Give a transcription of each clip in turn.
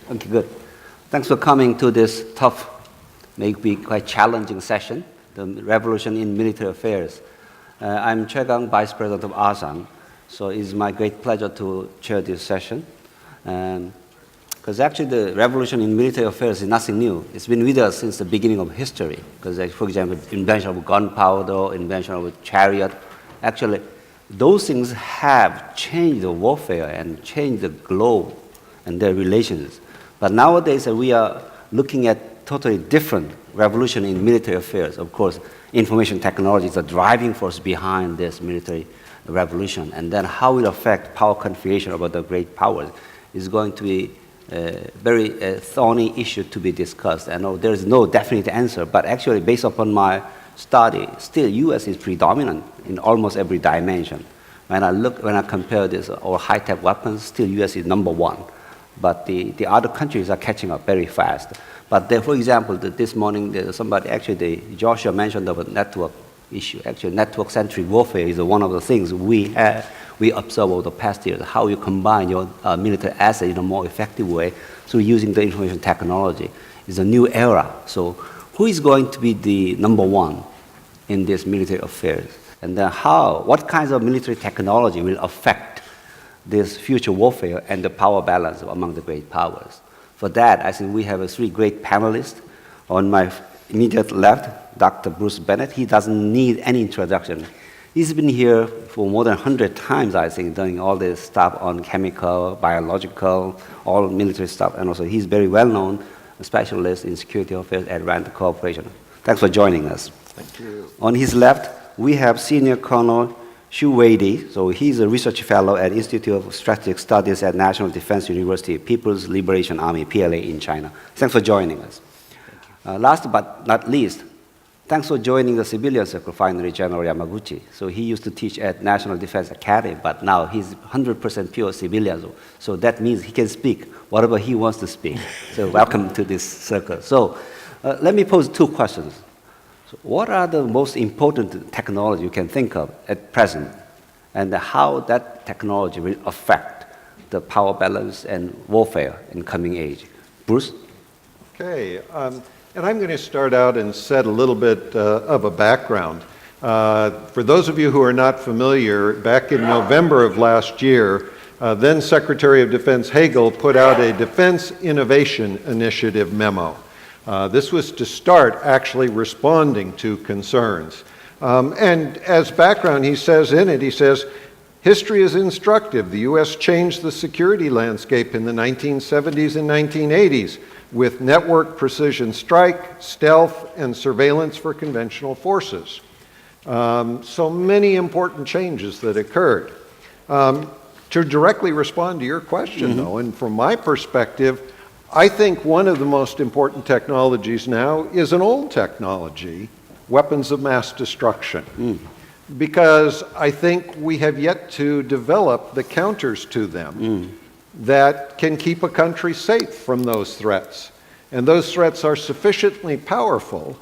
Okay, good. Thanks for coming to this tough, maybe quite challenging session, the revolution in military affairs. I'm Choi-Gang, Vice President of Asan, so it's my great pleasure to chair this session. Because actually the revolution in military affairs is nothing new. It's been with us since the beginning of history. Because, for example, invention of gunpowder, invention of chariot, actually those things have changed the warfare and changed the globe and their relations. But nowadays we are looking at totally different revolution in military affairs. Of course, information technology is the driving force behind this military revolution. And then how it affects power configuration about the great powers is going to be a very thorny issue to be discussed. I know there is no definite answer, but actually based upon my study, still U.S. is predominant in almost every dimension. When I compare this or high-tech weapons, still U.S. is number one. But the other countries are catching up very fast. But there, for example, this morning, Joshua mentioned about network issue. Actually, network-centric warfare is one of the things we observe over the past years, how you combine your military assets in a more effective way through using the information technology. It's a new era. So who is going to be the number one in this military affairs? And then what kinds of military technology will affect this future warfare and the power balance among the great powers? For that, I think we have three great panelists. On my immediate left, Dr. Bruce Bennett. He doesn't need any introduction. He's been here for more than 100 times, I think, doing all this stuff on chemical, biological, all military stuff. And also he's very well-known specialist in security affairs at Rand Corporation. Thanks for joining us. Thank you. On his left, we have Senior Colonel Xu Weidi. So he's a research fellow at Institute of Strategic Studies at National Defense University, People's Liberation Army, PLA, in China. Thanks for joining us. Last but not least, thanks for joining the Civilian Refinery General Yamaguchi. So he used to teach at National Defense Academy, but now he's 100% pure civilian. So that means he can speak whatever he wants to speak. So welcome to this circle. So let me pose two questions. So what are the most important technology you can think of at present, and how that technology will affect the power balance and warfare in coming age? Bruce? Okay. And I'm going to start out and set a little bit of a background. For those of you who are not familiar, back in November of last year, then Secretary of Defense Hagel put out a Defense Innovation Initiative memo. This was to start actually responding to concerns. And as background, he says, history is instructive. The U.S. changed the security landscape in the 1970s and 1980s. With network precision strike, stealth, and surveillance for conventional forces. So many important changes that occurred. To directly respond to your question, though, and from my perspective, I think one of the most important technologies now is an old technology, weapons of mass destruction. Because I think we have yet to develop the counters to them. That can keep a country safe from those threats. And those threats are sufficiently powerful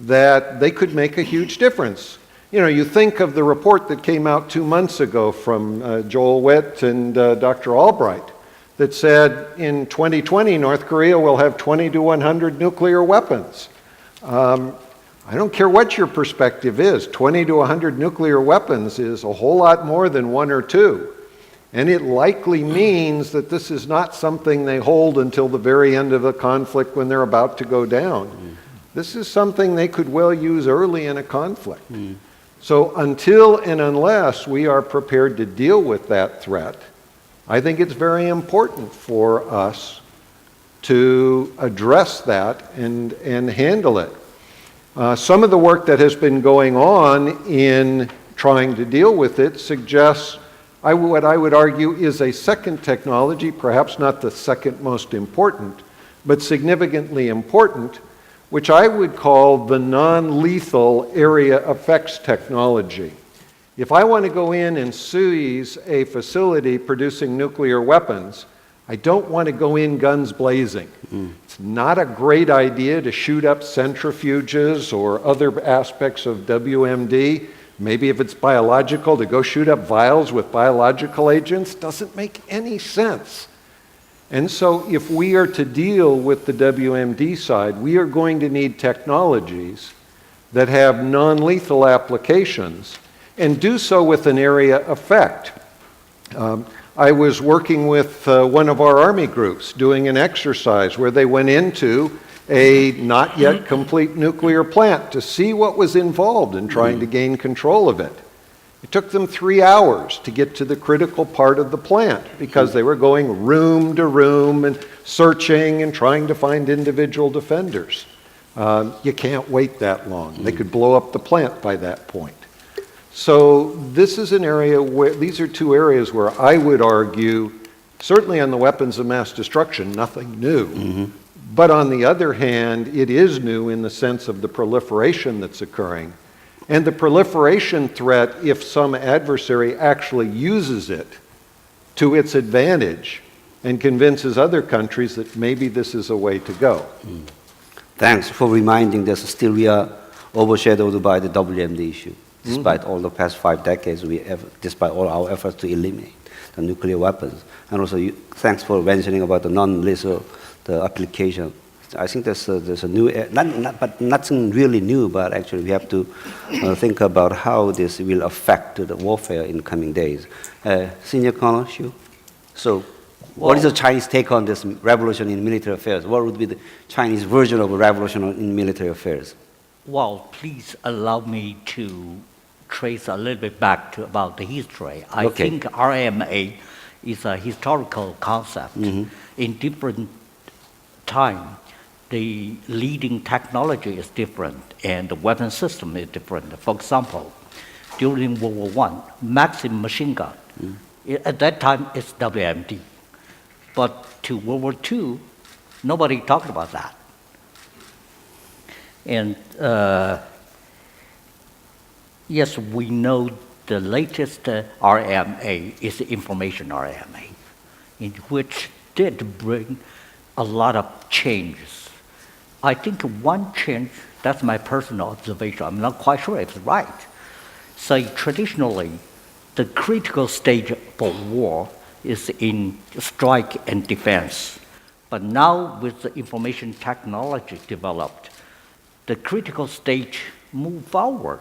that they could make a huge difference. You know, you think of the report that came out 2 months ago from Joel Witt and Dr. Albright that said in 2020 North Korea will have 20 to 100 nuclear weapons. I don't care what your perspective is, 20 to 100 nuclear weapons is a whole lot more than one or two. And it likely means that this is not something they hold until the very end of the conflict when they're about to go down. This is something they could well use early in a conflict. So until and unless we are prepared to deal with that threat, I think it's very important for us to address that and handle it. Some of the work that has been going on in trying to deal with it suggests what I would argue is a second technology, perhaps not the second most important, but significantly important, which I would call the non-lethal area effects technology. If I want to go in and seize a facility producing nuclear weapons, I don't want to go in guns blazing. It's not a great idea to shoot up centrifuges or other aspects of WMD. Maybe if it's biological, to go shoot up vials with biological agents doesn't make any sense. And so if we are to deal with the WMD side, we are going to need technologies that have non-lethal applications and do so with an area effect. I was working with one of our Army groups doing an exercise where they went into a not yet complete nuclear plant to see what was involved in trying to gain control of it. It took them 3 hours to get to the critical part of the plant because they were going room to room and searching and trying to find individual defenders. You can't wait that long. They could blow up the plant by that point. So this is an area where, these are two areas where I would argue, certainly on the weapons of mass destruction, nothing new. But on the other hand, it is new in the sense of the proliferation that's occurring. And the proliferation threat, if some adversary actually uses it to its advantage and convinces other countries that maybe this is a way to go. Thanks for reminding us. Still, we are overshadowed by the WMD issue. Despite all the past 5 decades, despite all our efforts to eliminate the nuclear weapons. And also, thanks for mentioning about the non-lethal the application. I think there's a new, but nothing really new, but actually we have to think about how this will affect the warfare in coming days. Senior Colonel Xu, so what is the Chinese take on this revolution in military affairs? What would be the Chinese version of a revolution in military affairs? Well, please allow me to trace a little bit back to about the history. I think RMA is a historical concept. In different time, the leading technology is different and the weapon system is different. For example, during World War I, Maxim machine gun, at that time it's WMD. But to World War II, nobody talked about that. And yes, we know the latest RMA is the information RMA, in which did bring a lot of changes. I think one change, that's my personal observation, I'm not quite sure if it's right. So traditionally, the critical stage for war is in strike and defense. But now with the information technology developed, the critical stage move forward,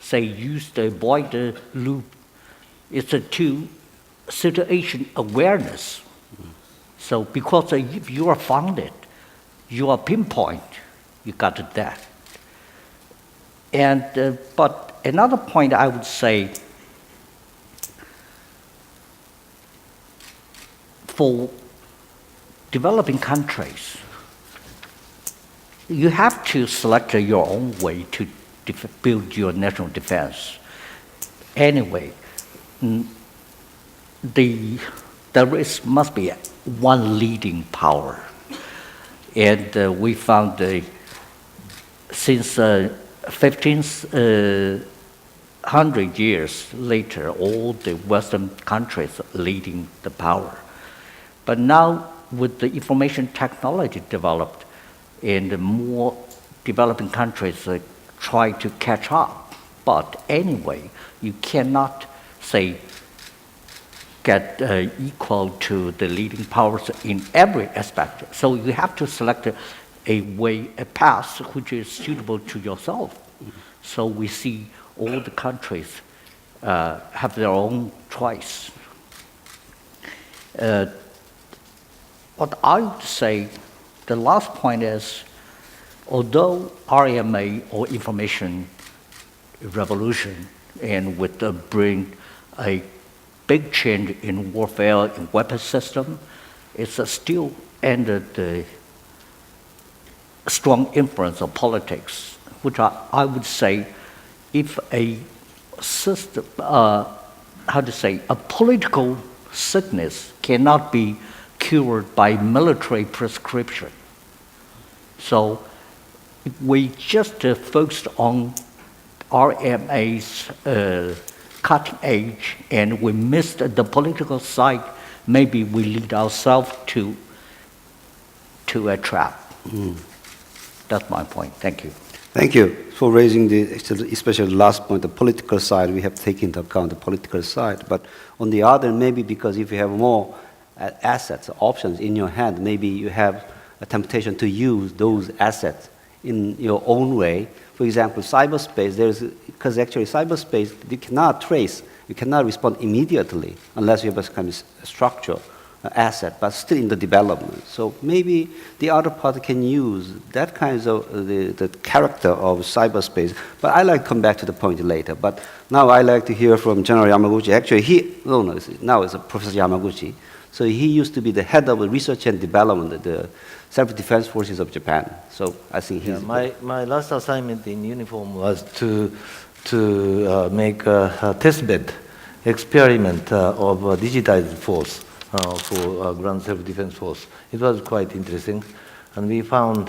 say use the avoid loop. It's a two situation awareness. So because if you are founded, you are pinpoint, you got that. And but another point I would say, for developing countries, you have to select your own way to build your national defense. Anyway, there must be one leading power. And we found since 1500 years later, all the Western countries leading the power. But now with the information technology developed, and more developing countries try to catch up. But anyway, you cannot say get equal to the leading powers in every aspect. So you have to select a path which is suitable to yourself. So we see all the countries have their own choice. What I would say, the last point is, although RMA or information revolution and would bring a big change in warfare and weapon system, it's still under the strong influence of politics, which I would say, if a system, a political sickness cannot be cured by military prescription. So if we just focused on RMA's cutting edge and we missed the political side, maybe we lead ourselves to a trap. That's my point. Thank you. Thank you for raising especially the last point, the political side. We have taken into account the political side. But on the other, maybe because if you have more assets, options in your hand, maybe you have a temptation to use those assets in your own way. For example, cyberspace, because actually cyberspace, you cannot trace, you cannot respond immediately unless you have a kind of structure, asset, but still in the development. So maybe the other party can use that kind of the character of cyberspace. But I like to come back to the point later. But now I like to hear from General Yamaguchi. Actually, now it's Professor Yamaguchi. So he used to be the head of research and development, the self-defense forces of Japan. So I think he's... My last assignment in uniform was to make a testbed experiment of a digitized force for ground self-defense force. It was quite interesting, and we found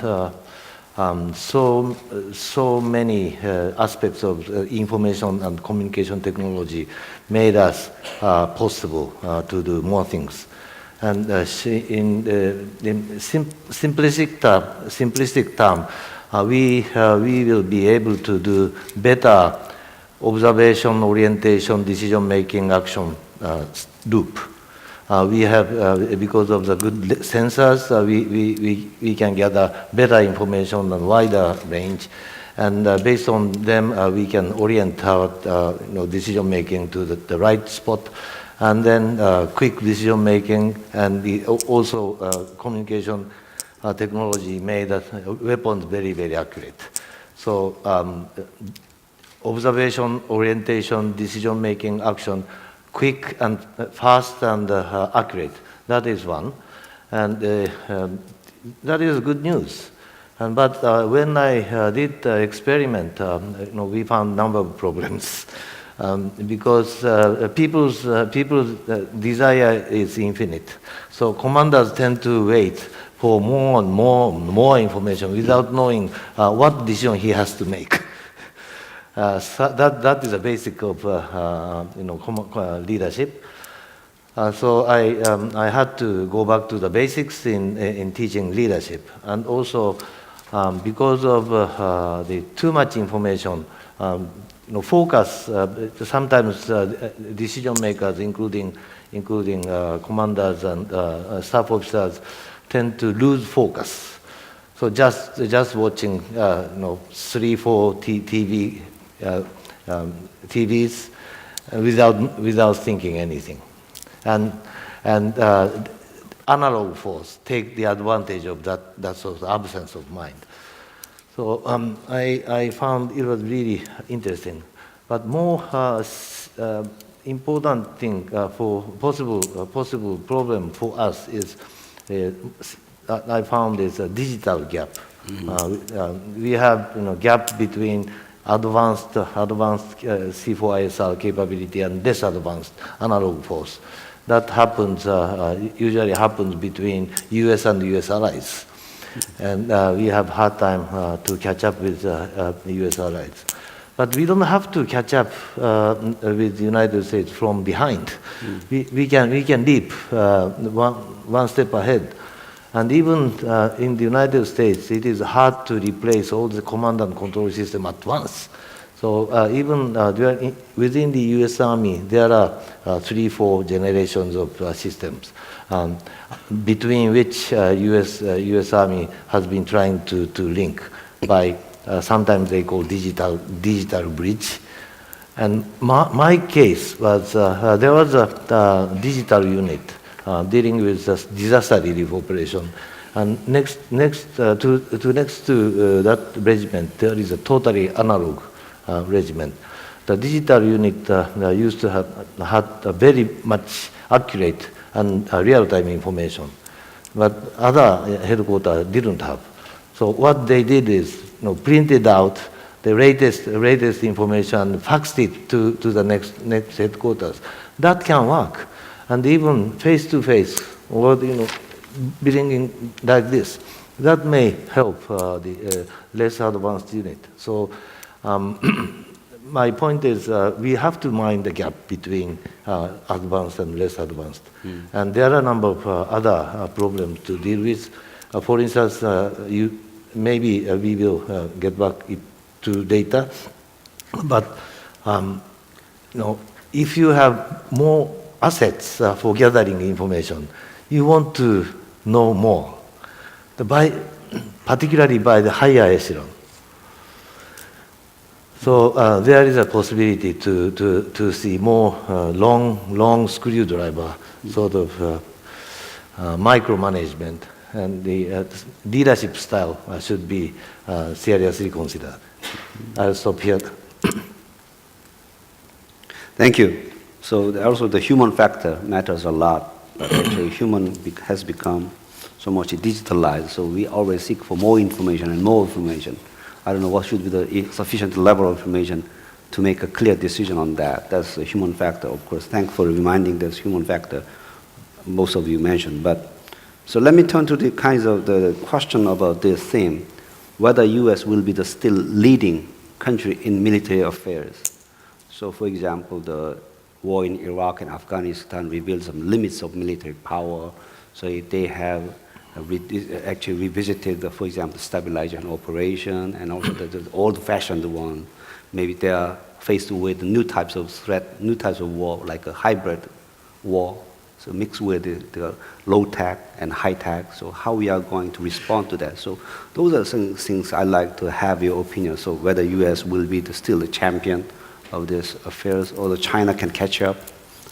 so many aspects of information and communication technology made us possible to do more things. And in simplistic term, we will be able to do better observation, orientation, decision-making, action loop. We have, because of the good sensors, we can gather better information and wider range. And based on them, we can orient our decision-making to the right spot. And then quick decision-making, and also communication technology made weapons very, very accurate. So observation, orientation, decision-making, action, quick and fast and accurate. That is one, and that is good news. But when I did the experiment, we found a number of problems because people's desire is infinite. So commanders tend to wait for more and more information without knowing what decision he has to make. So that is the basic of leadership. So I had to go back to the basics in teaching leadership, and also because of the too much information, focus. Sometimes decision makers, including commanders and staff officers, tend to lose focus. So just watching 3-4 TVs without thinking anything, and analog force take the advantage of that sort of absence of mind. So I found it was really interesting, but more important thing for possible problem for us is I found is a digital gap. We have gap between advanced C4ISR capability and less advanced analog force. That happens usually happens between U.S. and U.S. allies, and we have hard time to catch up with the U.S. allies. But we don't have to catch up with the United States from behind. We can leap one step ahead. And even in the United States, it is hard to replace all the command and control system at once. So even within the U.S. Army, there are 3-4 generations of systems, between which U.S. Army has been trying to link by sometimes they call digital bridge. And my case was there was a digital unit dealing with disaster relief operation, and next to that regiment there is a totally analog regiment. The digital unit used to had a very much accurate and real-time information, but other headquarters didn't have. So what they did is printed out the latest information, faxed it to the next headquarters. That can work. And even face-to-face, or bringing like this, that may help the less advanced unit. So my point is we have to mind the gap between advanced and less advanced. And there are a number of other problems to deal with. For instance, maybe we will get back to data, but if you have more assets for gathering information, you want to know more, particularly by the higher echelon. So there is a possibility to see more long screwdriver sort of micromanagement, and the leadership style should be seriously considered. I'll stop here. Thank you. So also the human factor matters a lot. Actually, human has become so much digitalized, so we always seek for more information and more information. I don't know what should be the sufficient level of information to make a clear decision on that. That's the human factor, of course. Thanks for reminding this human factor most of you mentioned. But so let me turn to the kinds of the question about this theme, whether U.S. will be the still leading country in military affairs. So for example, the war in Iraq and Afghanistan revealed some limits of military power. So if they have actually revisited, for example, stabilization operation and also the old-fashioned one. Maybe they are faced with new types of threat, new types of war, like a hybrid war, so mixed with the low-tech and high-tech. So how we are going to respond to that. So those are some things I'd like to have your opinion. So whether U.S. will be still the champion of these affairs, or the China can catch up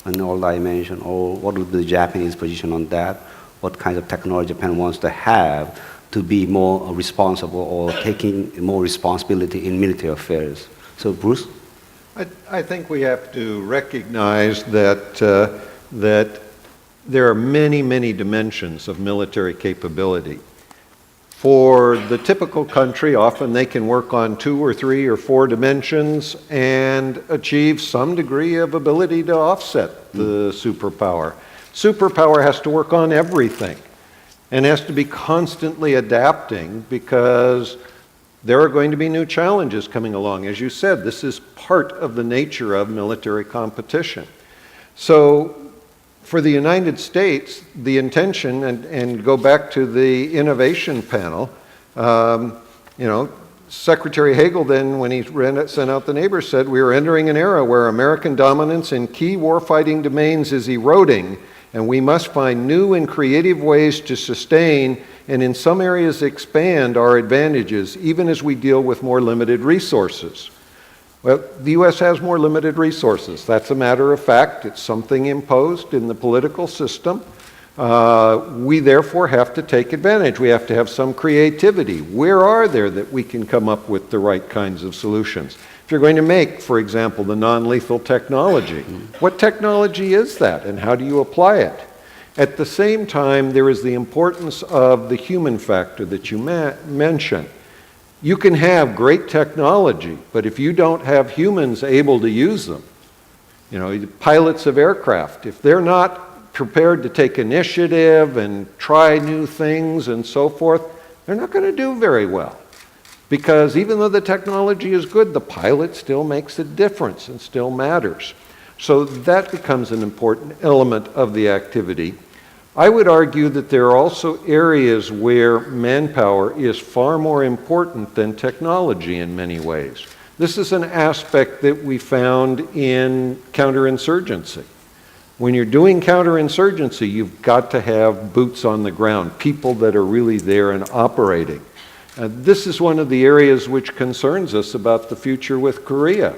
in all dimensions, or what will be the Japanese position on that? What kind of technology Japan wants to have to be more responsible or taking more responsibility in military affairs. So Bruce? I think we have to recognize that there are many, many dimensions of military capability. For the typical country, often they can work on 2 or 3 or 4 dimensions and achieve some degree of ability to offset the superpower. Superpower has to work on everything and has to be constantly adapting because there are going to be new challenges coming along. As you said, this is part of the nature of military competition. So for the United States, the intention, and go back to the innovation panel, Secretary Hagel then, when he sent out the neighbors, said, we are entering an era where American dominance in key warfighting domains is eroding, and we must find new and creative ways to sustain and in some areas expand our advantages, even as we deal with more limited resources. Well, the U.S. has more limited resources. That's a matter of fact. It's something imposed in the political system. We therefore have to take advantage. We have to have some creativity. Where are there that we can come up with the right kinds of solutions? If you're going to make, for example, the non-lethal technology, what technology is that and how do you apply it? At the same time, there is the importance of the human factor that you mentioned. You can have great technology, but if you don't have humans able to use them, pilots of aircraft, if they're not prepared to take initiative and try new things and so forth, they're not going to do very well. Because even though the technology is good, the pilot still makes a difference and still matters. So that becomes an important element of the activity. I would argue that there are also areas where manpower is far more important than technology in many ways. This is an aspect that we found in counterinsurgency. When you're doing counterinsurgency, you've got to have boots on the ground, people that are really there and operating. This is one of the areas which concerns us about the future with Korea.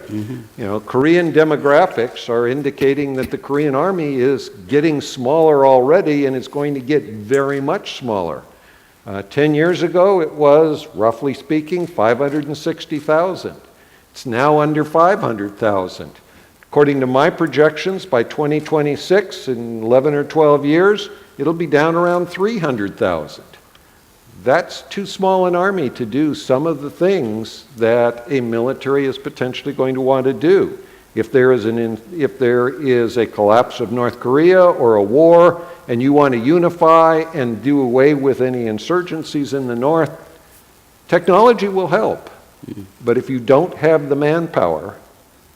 Korean demographics are indicating that the Korean Army is getting smaller already and it's going to get very much smaller. 10 years ago, it was, roughly speaking, 560,000. It's now under 500,000. According to my projections, by 2026, in 11 or 12 years, it'll be down around 300,000. That's too small an army to do some of the things that a military is potentially going to want to do. If there is a collapse of North Korea or a war, and you want to unify and do away with any insurgencies in the North, technology will help. But if you don't have the manpower,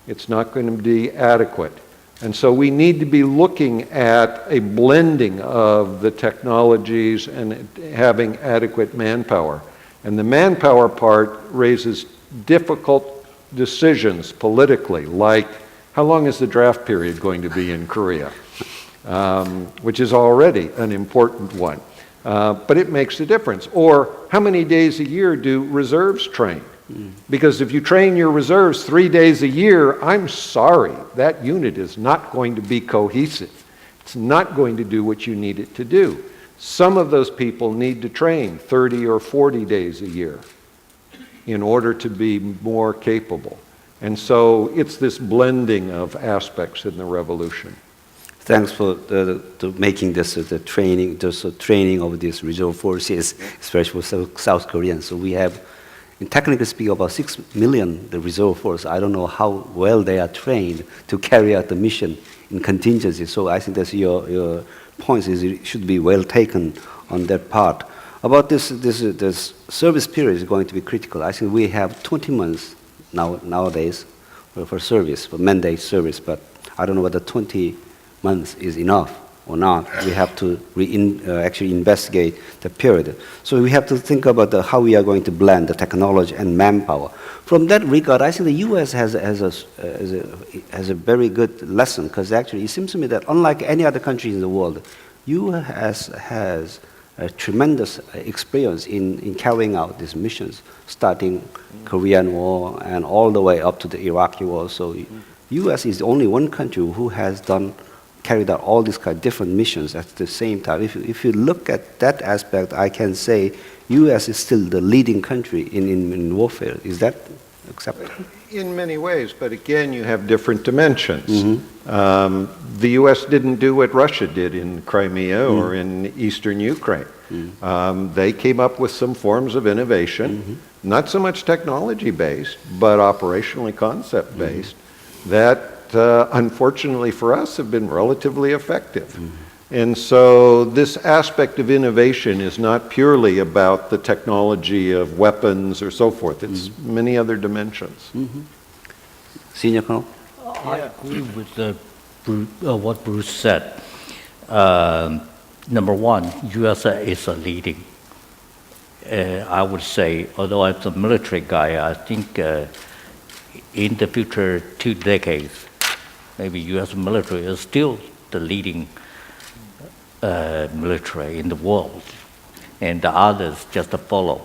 it's not going to be adequate. And so we need to be looking at a blending of the technologies and having adequate manpower. And the manpower part raises difficult decisions politically, like how long is the draft period going to be in Korea? which is already an important one. But it makes a difference. Or how many days a year do reserves train? Because if you train your reserves 3 days a year, I'm sorry, that unit is not going to be cohesive. It's not going to do what you need it to do. Some of those people need to train 30 or 40 days a year in order to be more capable. And so it's this blending of aspects in the revolution. Thanks for making this the training, training of these reserve forces, especially for South Koreans. So we have, technically speaking, about 6 million the reserve force. I don't know how well they are trained to carry out the mission in contingency. So I think that's your points is it should be well taken on that part. About this service period is going to be critical. I think we have 20 months nowadays for service, for mandate service, but I don't know whether 20 months is enough or not. We have to actually investigate the period. So we have to think about how we are going to blend the technology and manpower. From that regard, I think the U.S. has a very good lesson, because actually it seems to me that unlike any other country in the world, U.S. has a tremendous experience in carrying out these missions, starting Korean War and all the way up to the Iraqi War. So U.S. is the only one country who has carried out all these kind of different missions at the same time. If you look at that aspect, I can say U.S. is still the leading country in warfare. Is that acceptable? In many ways, but again, you have different dimensions. The U.S. didn't do what Russia did in Crimea or in eastern Ukraine. They came up with some forms of innovation, not so much technology-based, but operationally concept-based, that unfortunately for us have been relatively effective. And so this aspect of innovation is not purely about the technology of weapons or so forth. It's many other dimensions. Senior Colonel? I agree with what Bruce said. Number one, USA is a leading. I would say, although I'm a military guy, I think in the future 2 decades, maybe U.S. military is still the leading military in the world, and the others just follow.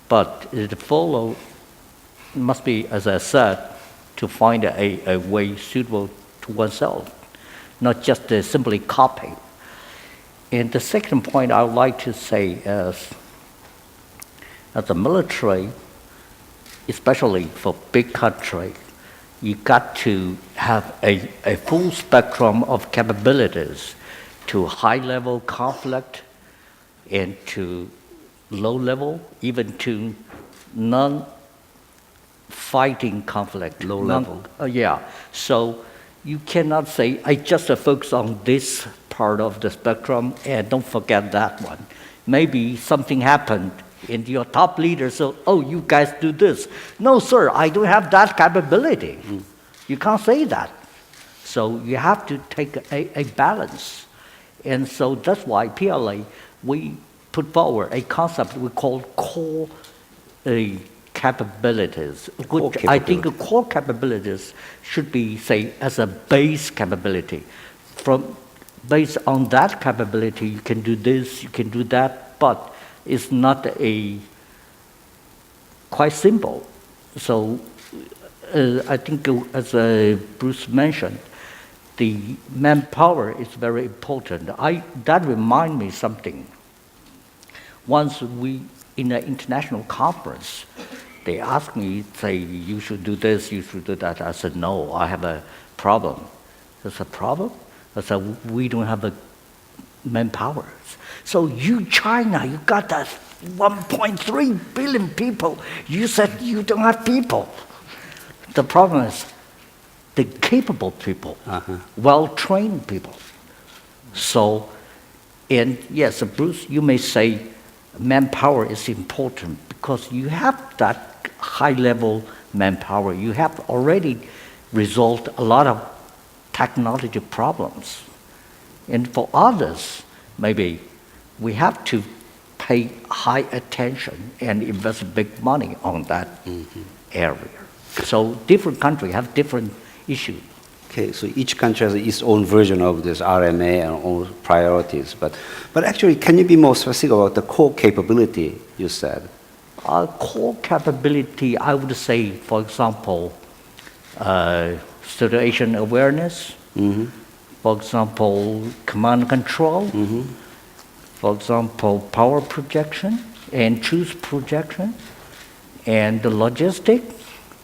But the follow must be, as I said, to find a way suitable to oneself, not just simply copy. And the second point I would like to say is, as a military, especially for big country, you got to have a full spectrum of capabilities to high-level conflict and to low-level, even to non-fighting conflict. Low level. Yeah. So you cannot say, I just focus on this part of the spectrum and don't forget that one. Maybe something happened and your top leader said, oh, you guys do this. No, sir, I don't have that capability. You can't say that. So you have to take a balance. And so that's why PLA, we put forward a concept we call core capabilities, which I think core capabilities should be, say, as a base capability. Based on that capability, you can do this, you can do that, but it's not quite simple. So I think, as Bruce mentioned, the manpower is very important. That reminds me something. Once in an international conference, they asked me, say, you should do this, you should do that. I said, no, I have a problem. There's a problem? I said, we don't have the manpower. So you, China, you got that 1.3 billion people. You said you don't have people. The problem is the capable people, well-trained people. So, and yes, Bruce, you may say manpower is important because you have that high-level manpower. You have already resolved a lot of technology problems. And for others, maybe we have to pay high attention and invest big money on that area. So different countries have different issues. Okay, so each country has its own version of this RMA and own priorities. But actually, can you be more specific about the core capability you said? Core capability, I would say, for example, situation awareness, for example, command and control, for example, power projection and truth projection, and the logistics,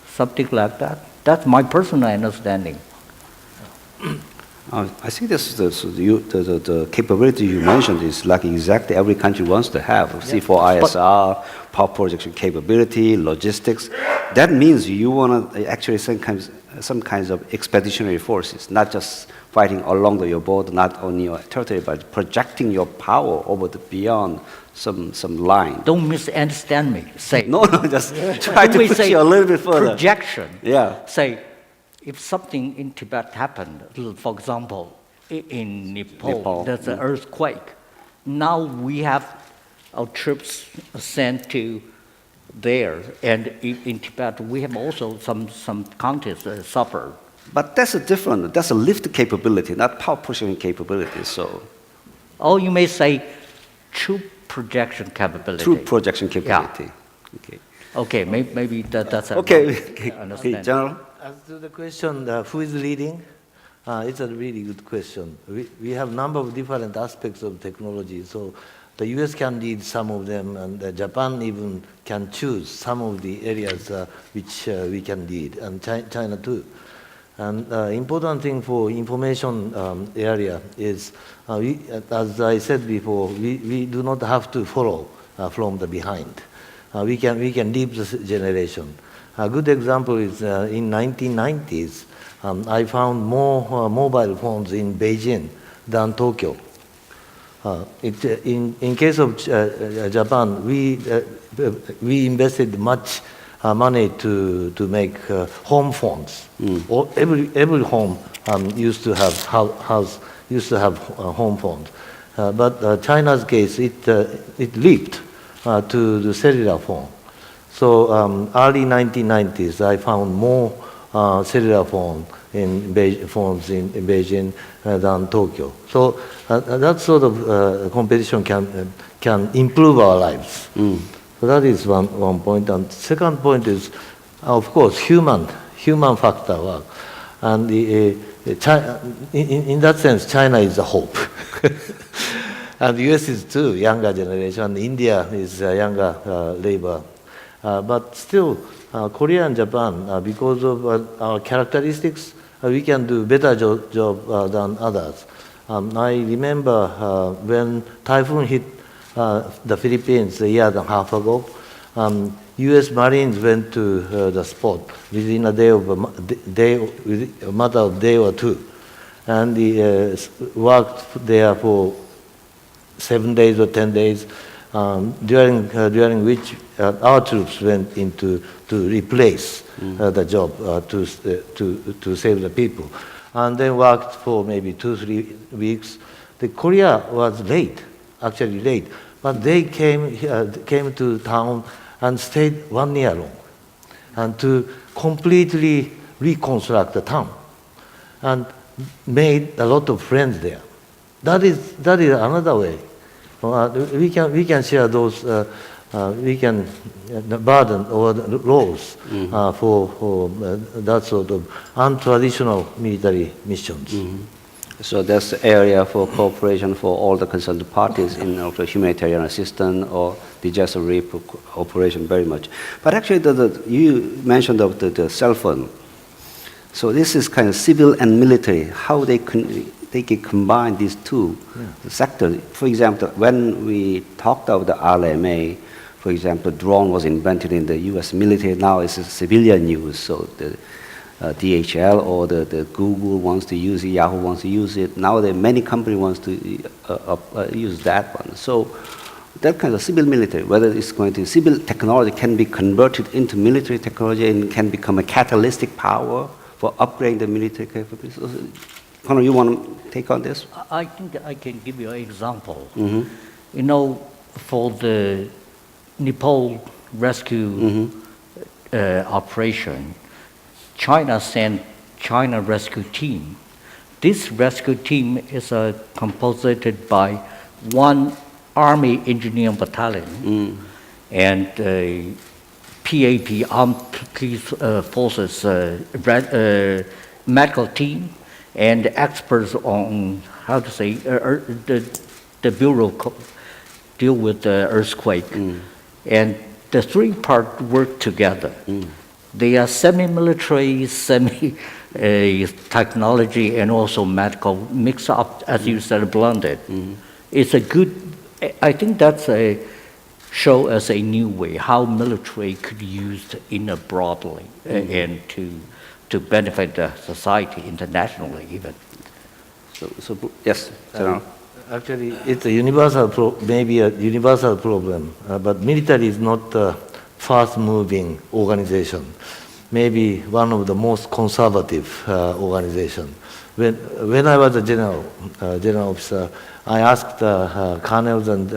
something like that. That's my personal understanding. I think the capability you mentioned is like exactly every country wants to have. C4ISR, power projection capability, logistics. That means you want to actually some kinds of expeditionary forces, not just fighting along your border, not only your territory, but projecting your power over the beyond some line. Don't misunderstand me. Say No, just try to we push say you a little bit further. projection. Yeah. Say, if something in Tibet happened, for example, in Nepal, there's an earthquake. Now we have our troops sent to there, and in Tibet we have also some counties that suffer. But that's a lift capability, not power pushing capability. So, Or you may say troop projection capability. true projection capability. Yeah. Okay. Okay, maybe that's a Okay. understanding. General. As to the question, who is leading? It's a really good question. We have a number of different aspects of technology. So the US can lead some of them, and Japan even can choose some of the areas which we can lead, and China too. And important thing for information area is, as I said before, we do not have to follow from the behind. We can lead this generation. A good example is in 1990s, I found more mobile phones in Beijing than Tokyo. In case of Japan, we invested much money to make home phones. Every home used to have home phones. But China's case, it leaped to the cellular phone. So early 1990s, I found more cellular phones in Beijing than Tokyo. So that sort of competition can improve our lives. So that is one point. And second point is, of course, human factor work. And in that sense, China is a hope. And the US is too, younger generation. And India is a younger labor. But still, Korea and Japan, because of our characteristics, we can do better job than others. I remember when typhoon hit the Philippines a year and a half ago, U.S. Marines went to the spot within a matter of day or two, and they worked there for 7 days or 10 days, during which our troops went into to replace the job to save the people, and then worked for maybe 2-3 weeks. The Korea was actually late, but they came to town and stayed 1 year long, and to completely reconstruct the town, and made a lot of friends there. That is another way. We can share those. We can burden or the roles for that sort of untraditional military missions. So that's the area for cooperation for all the concerned parties in humanitarian assistance or disaster relief operation very much. But actually, you mentioned of the cell phone. So this is kind of civil and military, how they can combine these two sectors. For example, when we talked about the RMA, for example, drone was invented in the U.S. military. Now it's a civilian use. So the DHL or the Google wants to use it, Yahoo wants to use it. Now many companies wants to use that one. So that kind of civil military, whether it's going to civil technology can be converted into military technology and can become a catalytic power for upgrading the military capabilities. So, Connor, you want to take on this? I think I can give you an example. You know, for the Nepal rescue operation, China sent China rescue team. This rescue team is composed by one Army Engineer Battalion and PAP, Armed Police Forces medical team, and experts on how to say the bureau deal with the earthquake, and the three parts work together. They are semi-military, semi-technology, and also medical mix up, as you said, blended. It's a good. I think that's a show us a new way how military could use in a broadly and to benefit the society internationally even. So yes, General. Actually, it's a universal, maybe a universal problem, but military is not a fast-moving organization. Maybe one of the most conservative organization. When I was a general officer, I asked colonels and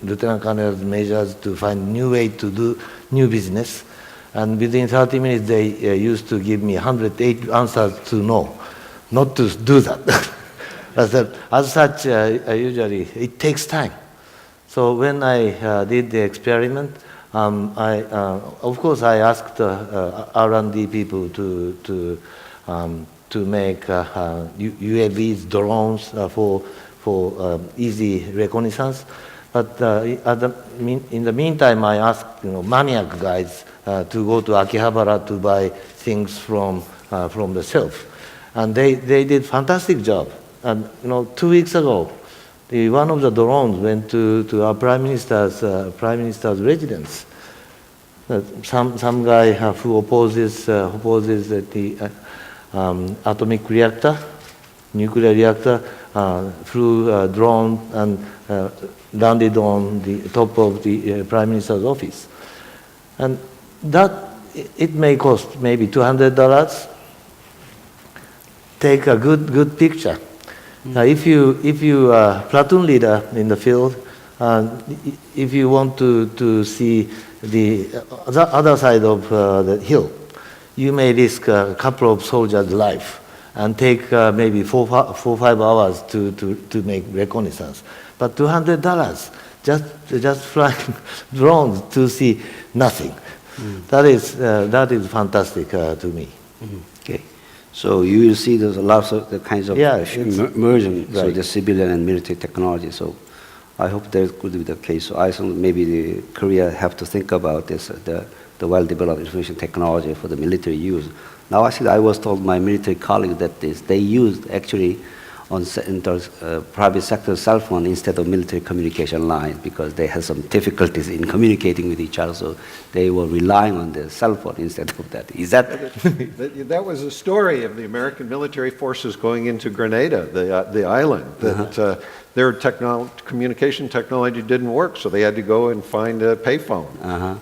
lieutenant colonels, majors to find new way to do new business, and within 30 minutes they used to give me 108 answers to no, not to do that. As such, usually it takes time. So when I did the experiment, of course I asked R&D people to make UAVs, drones for easy reconnaissance. But in the meantime, I asked maniac guys to go to Akihabara to buy things from the shelf, and they did fantastic job. And 2 weeks ago, one of the drones went to our prime minister's residence. Some guy who opposes the atomic reactor, nuclear reactor, flew a drone and landed on the top of the prime minister's office, and that it may cost maybe $200. Take a good picture. If you are platoon leader in the field, if you want to see the other side of the hill, you may risk a couple of soldiers' life and take maybe 4-5 hours to make reconnaissance. But $200 just flying drones to see nothing. That is fantastic to me. Okay. So you will see there's lots of the kinds of merging, so right. the civilian and military technology. So I hope that could be the case. So I think maybe Korea have to think about this, the well-developed information technology for the military use. Now actually I was told my military colleague that they used actually on private sector cell phone instead of military communication line because they had some difficulties in communicating with each other, so they were relying on the cell phone instead of that. Is that? That was a story of the American military forces going into Grenada, the island, that their communication technology didn't work, so they had to go and find a payphone.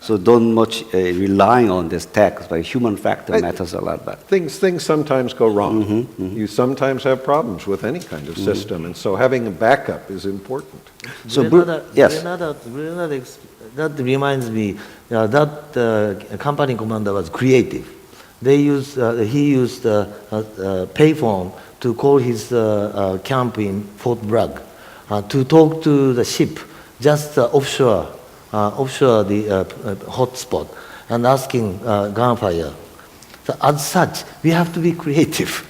So don't much relying on this tech, but human factor matters a lot. But things sometimes go wrong. You sometimes have problems with any kind of system, and so having a backup is important. So yes. That reminds me that company commander was creative. He used a payphone to call his camp in Fort Bragg to talk to the ship just offshore the hotspot and asking gunfire. So as such, we have to be creative.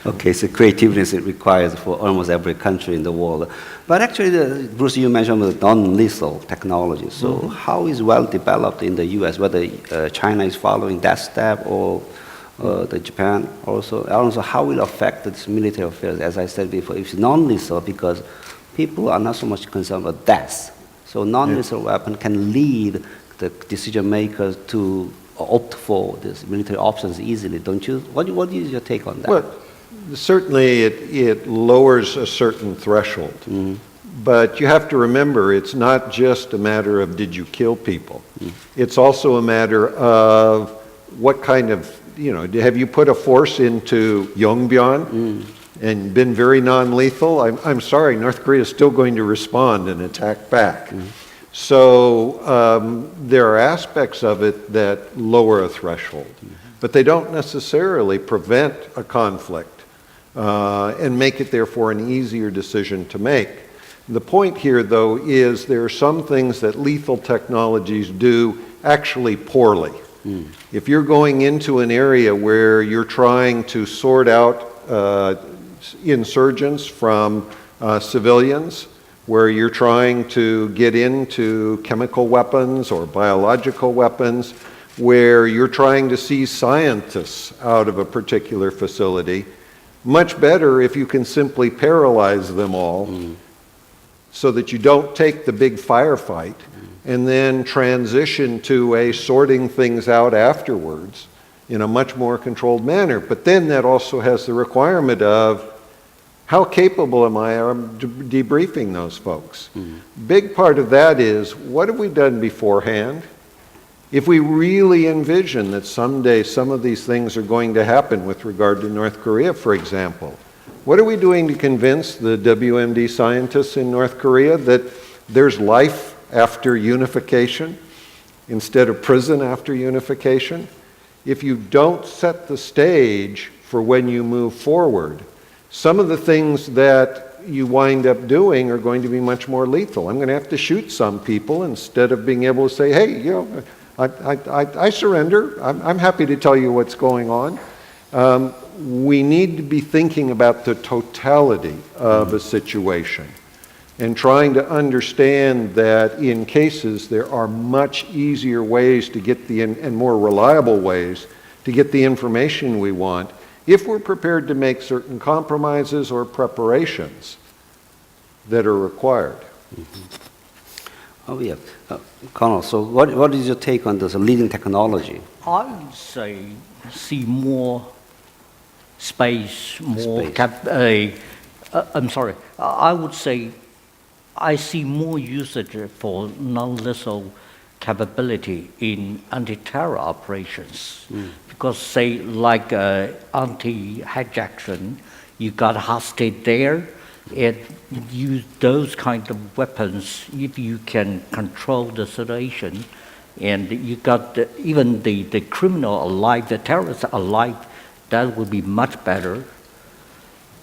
Okay, so creativeness it requires for almost every country in the world. But actually, Bruce, you mentioned the non-lethal technology. So how is well developed in the U.S., whether China is following that step or the Japan also? Also, how will it affect this military affairs? As I said before, it's non-lethal because people are not so much concerned about death. So non-lethal weapon can lead the decision makers to opt for these military options easily, don't you? What is your take on that? Well, certainly it lowers a certain threshold. But you have to remember, it's not just a matter of did you kill people. It's also a matter of what kind of, have you put a force into Yongbyon and been very non-lethal? I'm sorry, North Korea is still going to respond and attack back. So there are aspects of it that lower a threshold. but they don't necessarily prevent a conflict and make it therefore an easier decision to make. The point here, though, is there are some things that lethal technologies do actually poorly. If you're going into an area where you're trying to sort out insurgents from civilians, where you're trying to get into chemical weapons or biological weapons, where you're trying to seize scientists out of a particular facility, much better if you can simply paralyze them all so that you don't take the big firefight and then transition to a sorting things out afterwards in a much more controlled manner. But then that also has the requirement of how capable am I of debriefing those folks? Big part of that is, what have we done beforehand? If we really envision that someday some of these things are going to happen with regard to North Korea, for example, what are we doing to convince the WMD scientists in North Korea that there's life after unification instead of prison after unification? If you don't set the stage for when you move forward, some of the things that you wind up doing are going to be much more lethal. I'm going to have to shoot some people instead of being able to say, hey, you know, I surrender. I'm happy to tell you what's going on. We need to be thinking about the totality of a situation and trying to understand that in cases there are much easier ways to get and more reliable ways to get the information we want if we're prepared to make certain compromises or preparations that are required. Oh, yeah. Colonel, so what is your take on this leading technology? I would say see more space, more I'm sorry. I would say I see more usage for non-lethal capability in anti-terror operations. Because say like anti-hijaction, you got hostage there, and use those kind of weapons if you can control the situation, and you got even the criminal alive, the terrorists alive, that would be much better.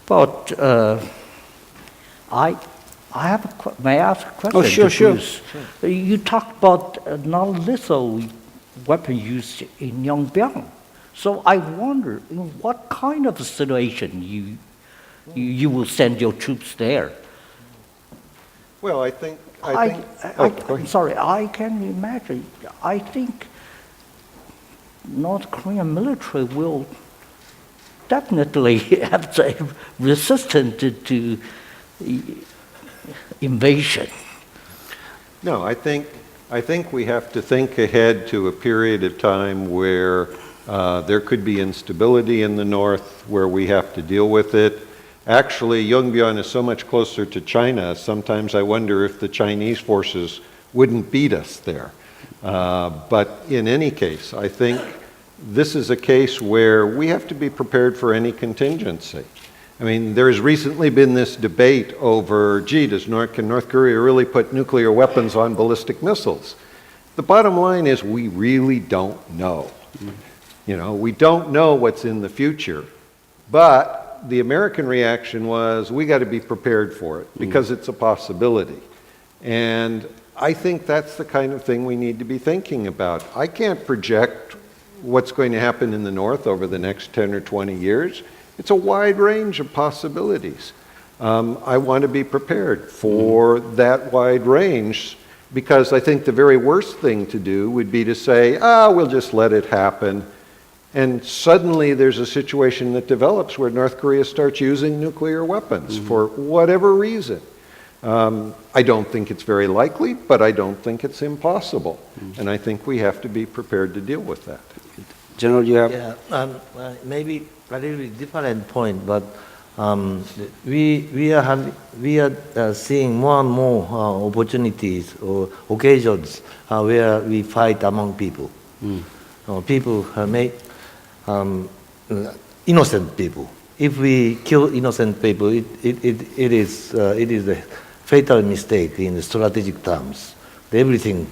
But may I ask a question? Oh, sure. You talked about non-lethal weapon use in Yongbyon. So I wonder, in what kind of situation you will send your troops there? Well, I think go I'm ahead. sorry, I can imagine. I think North Korean military will definitely have to resistant to invasion. No, I think we have to think ahead to a period of time where there could be instability in the north, where we have to deal with it. Actually, Yongbyon is so much closer to China, sometimes I wonder if the Chinese forces wouldn't beat us there. But in any case, I think this is a case where we have to be prepared for any contingency. I mean, there has recently been this debate over, gee, can North Korea really put nuclear weapons on ballistic missiles? The bottom line is we really don't know. You know, we don't know what's in the future. But the American reaction was, we got to be prepared for it because it's a possibility. And I think that's the kind of thing we need to be thinking about. I can't project what's going to happen in the North over the next 10 or 20 years. It's a wide range of possibilities. I want to be prepared for that wide range because I think the very worst thing to do would be to say, we'll just let it happen. And suddenly there's a situation that develops where North Korea starts using nuclear weapons for whatever reason. I don't think it's very likely, but I don't think it's impossible. And I think we have to be prepared to deal with that. General, you have? Yeah, maybe a little bit different point, but we are seeing more and more opportunities or occasions where we fight among people. People innocent people. If we kill innocent people, it is a fatal mistake in strategic terms. Everything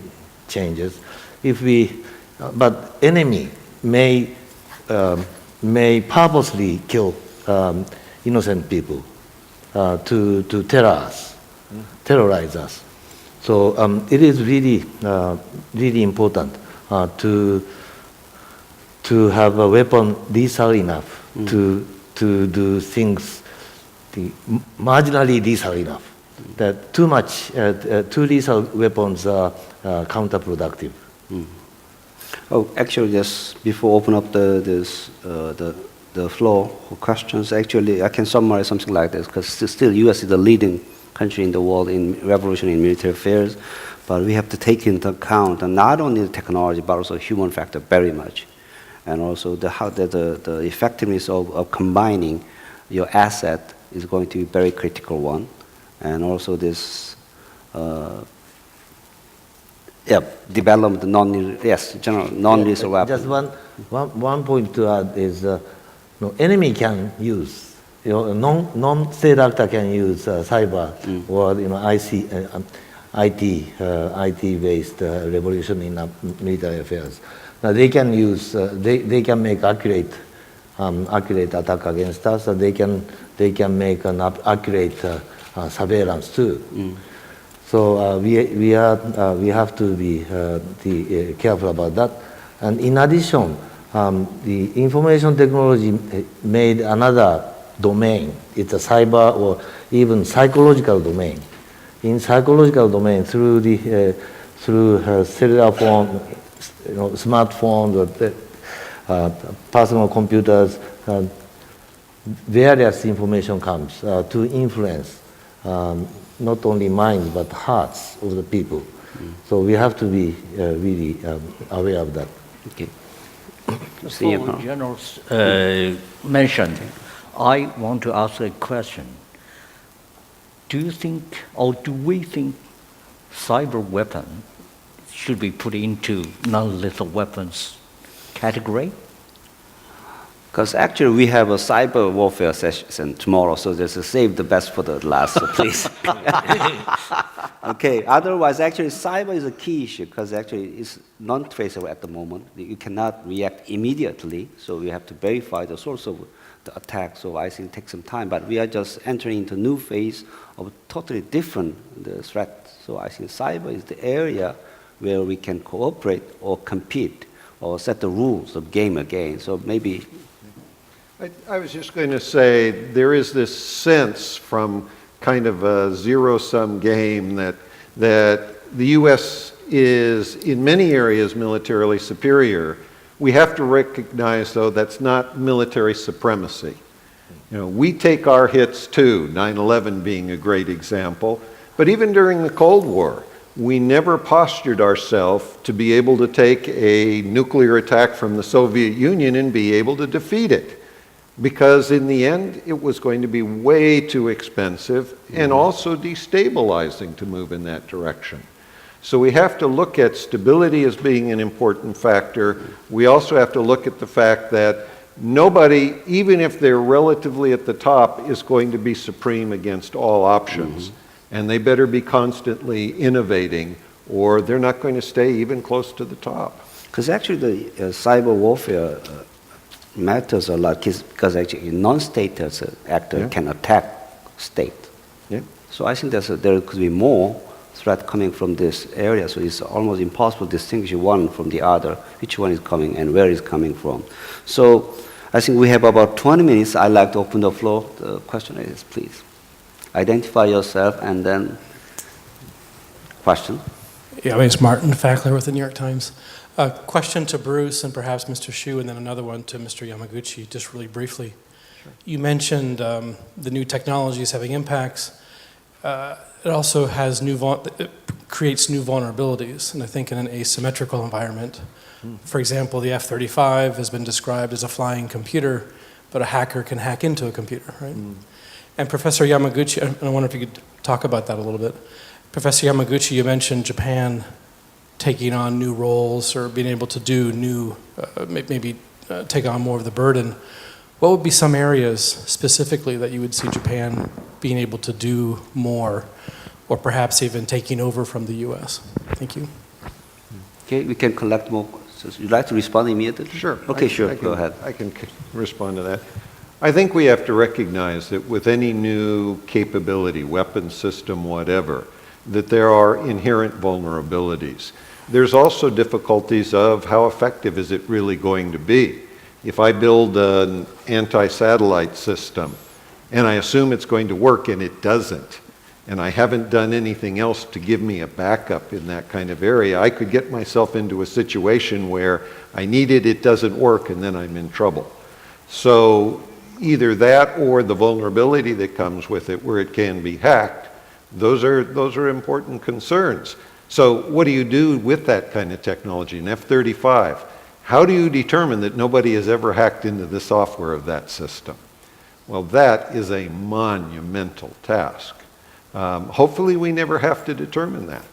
changes. But enemy may may purposely kill innocent people to terrorize us. So it is really, really important to have a weapon lethal enough to do things marginally lethal enough. That too much, too lethal weapons are counterproductive. Oh, actually, just before open up the floor for questions, actually, I can summarize something like this, because still U.S. is the leading country in the world in revolution in military affairs, but we have to take into account not only the technology, but also human factor very much, and also the effectiveness of combining your asset is going to be a very critical one, and also this development non-lethal weapon. Just one point to add is, enemy can use, non-state actor can use cyber or IT-based revolution in military affairs. Now they can use, they can make accurate attack against us, and they can make an accurate surveillance too. So we have to be careful about that. And in addition, the information technology made another domain. It's a cyber or even psychological domain. In psychological domain, through cellular phone, smartphones, or personal computers, various information comes to influence not only minds but hearts of the people. So we have to be really aware of that. Okay. Before General mentioned, I want to ask a question. Do you think, or do we think, cyber weapon should be put into non-lethal weapons category? Because actually we have a cyber warfare session tomorrow, so just save the best for the last, so please. Okay, otherwise actually cyber is a key issue because actually it's non-traceable at the moment. You cannot react immediately, so we have to verify the source of the attack, so I think it takes some time, but we are just entering into a new phase of totally different threat. So I think cyber is the area where we can cooperate or compete or set the rules of game again. So maybe I was just going to say, there is this sense from kind of a zero-sum game that the U.S. is, in many areas, militarily superior. We have to recognize, though, that's not military supremacy. We take our hits too, 9/11 being a great example. But even during the Cold War, we never postured ourselves to be able to take a nuclear attack from the Soviet Union and be able to defeat it. Because in the end, it was going to be way too expensive and also destabilizing to move in that direction. So we have to look at stability as being an important factor. We also have to look at the fact that nobody, even if they're relatively at the top, is going to be supreme against all options. And they better be constantly innovating, or they're not going to stay even close to the top. because actually the cyber warfare matters a lot because actually non-state actor can attack state. Yeah. So I think there could be more threat coming from this area. So it's almost impossible to distinguish one from the other, which one is coming and where it's coming from. So I think we have about 20 minutes. I'd like to open the floor. The question is, please. Identify yourself and then question. Yeah, my name is Martin Fackler with the New York Times. A question to Bruce and perhaps Mr. Shu, and then another one to Mr. Yamaguchi, just really briefly. Sure. You mentioned the new technologies having impacts. It also has it creates new vulnerabilities, and I think in an asymmetrical environment. For example, the F-35 has been described as a flying computer, but a hacker can hack into a computer, right? And Professor Yamaguchi, I wonder if you could talk about that a little bit. Professor Yamaguchi, you mentioned Japan taking on new roles or being able to do new, maybe take on more of the burden. What would be some areas specifically that you would see Japan being able to do more, or perhaps even taking over from the U.S.? Thank you. Okay, we can collect more So you'd like to respond immediately? Sure. Okay, sure. Go ahead. I can respond to that. I think we have to recognize that with any new capability, weapon system, whatever, that there are inherent vulnerabilities. There's also difficulties of how effective is it really going to be. If I build an anti-satellite system and I assume it's going to work and it doesn't, and I haven't done anything else to give me a backup in that kind of area, I could get myself into a situation where I need it, it doesn't work, and then I'm in trouble. So either that or the vulnerability that comes with it where it can be hacked, those are important concerns. So what do you do with that kind of technology? An F-35, how do you determine that nobody has ever hacked into the software of that system? Well, that is a monumental task. Hopefully we never have to determine that,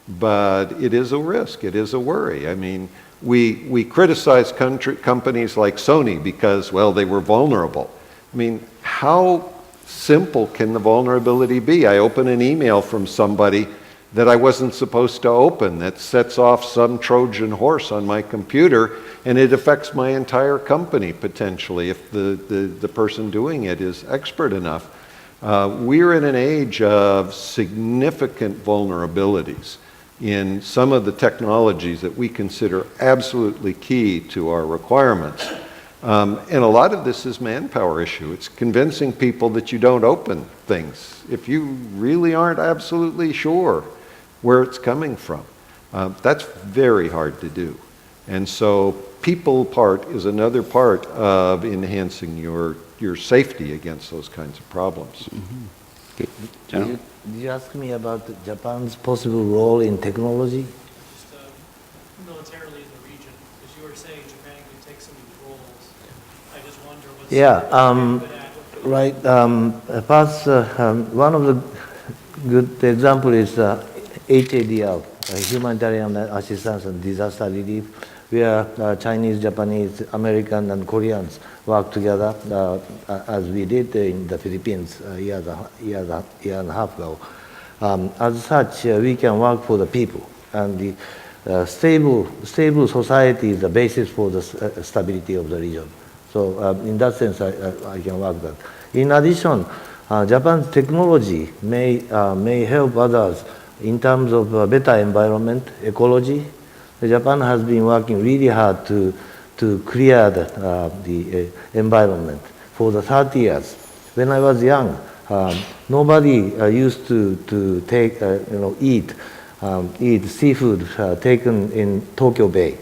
but it is a risk, it is a worry. I mean, we criticize companies like Sony because, well, they were vulnerable. I mean, how simple can the vulnerability be? I open an email from somebody that I wasn't supposed to open that sets off some Trojan horse on my computer, and it affects my entire company potentially if the person doing it is expert enough. We're in an age of significant vulnerabilities in some of the technologies that we consider absolutely key to our requirements. And a lot of this is manpower issue. It's convincing people that you don't open things if you really aren't absolutely sure where it's coming from. That's very hard to do. And so people part is another part of enhancing your safety against those kinds of problems. Mm-hmm. Okay. General? Did you ask me about Japan's possible role in technology? Just militarily in the region, because you were saying Japan could take some of these roles. I just wonder what's Right. First, one of the good example is HADR, Humanitarian Assistance and Disaster Relief, where Chinese, Japanese, American, and Koreans work together, as we did in the Philippines a year and a half ago. As such, we can work for the people, and the stable society is the basis for the stability of the region. So in that sense, I can work that. In addition, Japan's technology may help others in terms of better environment, ecology. Japan has been working really hard to clear the environment for the 30 years. When I was young, nobody used to take, eat seafood taken in Tokyo Bay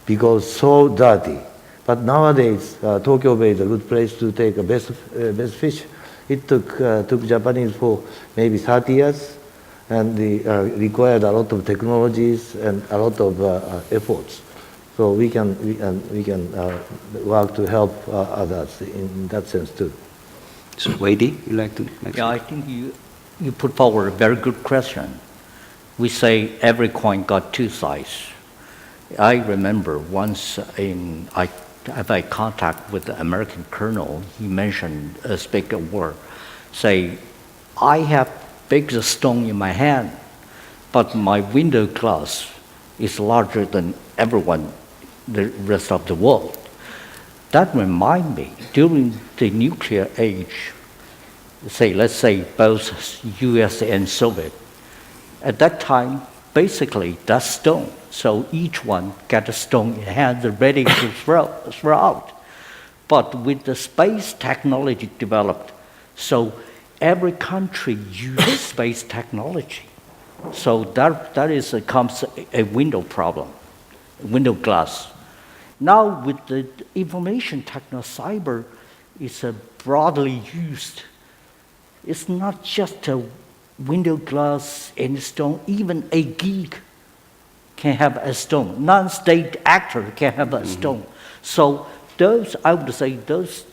because so dirty. But nowadays, Tokyo Bay is a good place to take the best fish. It took Japanese for maybe 30 years, and they required a lot of technologies and a lot of efforts. So we can work to help others in that sense too. So, Wady, you like to? Yeah, I think you put forward a very good question. We say every coin got two sides. I remember once I had contact with the American colonel. He mentioned a big word, say, I have big stone in my hand, but my window glass is larger than everyone, the rest of the world. That reminds me, during the nuclear age, let's say both US and Soviet, at that time, basically that's stone. So each one got a stone in hand ready to throw out. But with the space technology developed, so every country uses space technology. So that comes a window problem, window glass. Now with the information technology, cyber is broadly used. It's not just a window glass and stone, even a geek can have a stone. Non-state actor can have a stone. So I would say those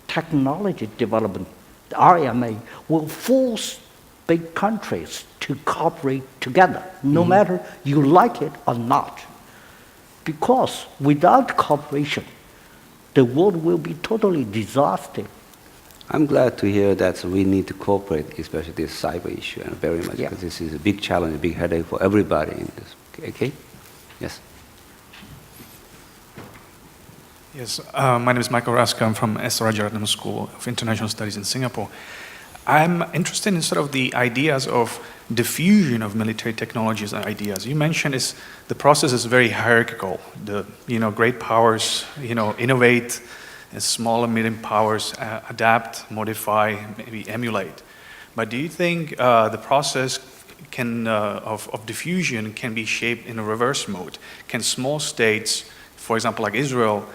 technology development, the RMA, will force big countries to cooperate together, no matter you like it or not. Because without cooperation, the world will be totally disaster. I'm glad to hear that we need to cooperate, especially this cyber issue, and very much, because this is a big challenge, a big headache for everybody in this. Okay? Yes? Yes, my name is Michael Raska. I'm from S. Rajaratnam School of International Studies in Singapore. I'm interested in sort of the ideas of diffusion of military technologies and ideas. You mentioned the process is very hierarchical. The great powers innovate, and small and medium powers adapt, modify, maybe emulate. But do you think the process of diffusion can be shaped in a reverse mode? Can small states, for example, like Israel,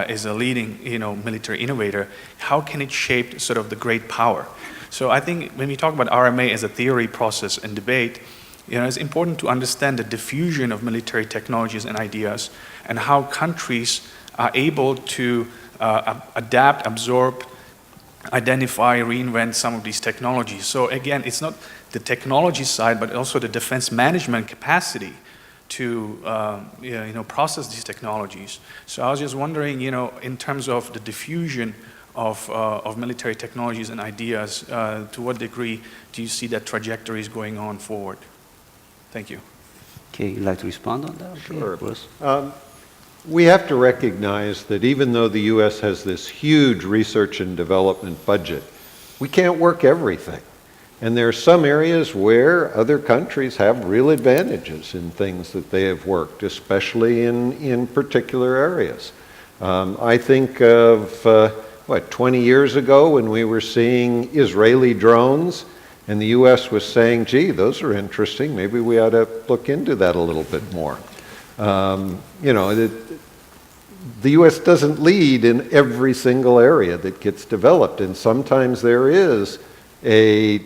is a leading military innovator, how can it shape sort of the great power? So I think when we talk about RMA as a theory, process, and debate, it's important to understand the diffusion of military technologies and ideas and how countries are able to adapt, absorb, identify, reinvent some of these technologies. So again, it's not the technology side, but also the defense management capacity to process these technologies. So I was just wondering, in terms of the diffusion of military technologies and ideas, to what degree do you see that trajectories going on forward? Thank you. Okay, you'd like to respond on that? Okay, Sure. Bruce? We have to recognize that even though the U.S. has this huge research and development budget, we can't work everything. And there are some areas where other countries have real advantages in things that they have worked, especially in particular areas. I think of, 20 years ago when we were seeing Israeli drones, and the U.S. was saying, gee, those are interesting, maybe we ought to look into that a little bit more. The U.S. doesn't lead in every single area that gets developed, and sometimes there is a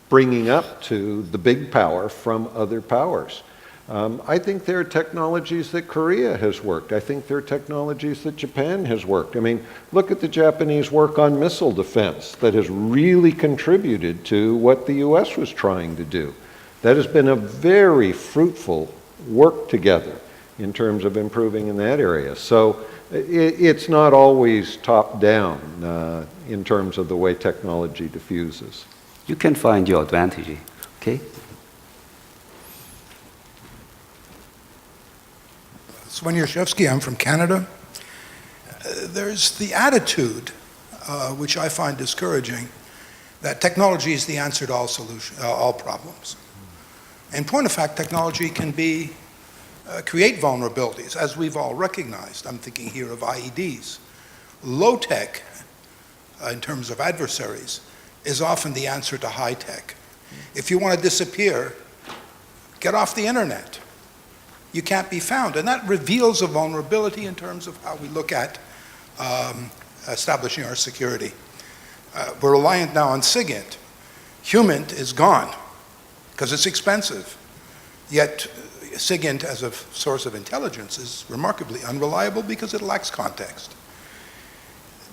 bringing up to the big power from other powers. I think there are technologies that Korea has worked. I think there are technologies that Japan has worked. I mean, look at the Japanese work on missile defense that has really contributed to what the U.S. was trying to do. That has been a very fruitful work together in terms of improving in that area. So it's not always top-down in terms of the way technology diffuses. You can find your advantage, okay? Sven Yershevsky, I'm from Canada. There's the attitude, which I find discouraging, that technology is the answer to all problems. In point of fact, technology can create vulnerabilities, as we've all recognized. I'm thinking here of IEDs. Low tech, in terms of adversaries, is often the answer to high tech. If you want to disappear, get off the internet. You can't be found. And that reveals a vulnerability in terms of how we look at establishing our security. We're reliant now on SIGINT. HUMINT is gone because it's expensive. Yet SIGINT as a source of intelligence is remarkably unreliable because it lacks context.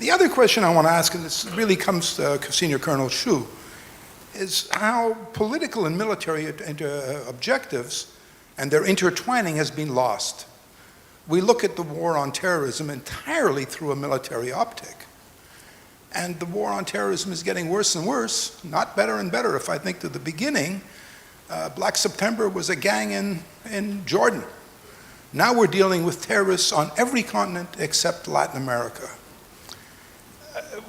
The other question I want to ask, and this really comes to Senior Colonel Xu, is how political and military objectives and their intertwining has been lost. We look at the war on terrorism entirely through a military optic. And the war on terrorism is getting worse and worse, not better and better. If I think to the beginning, Black September was a gang in Jordan. Now we're dealing with terrorists on every continent except Latin America.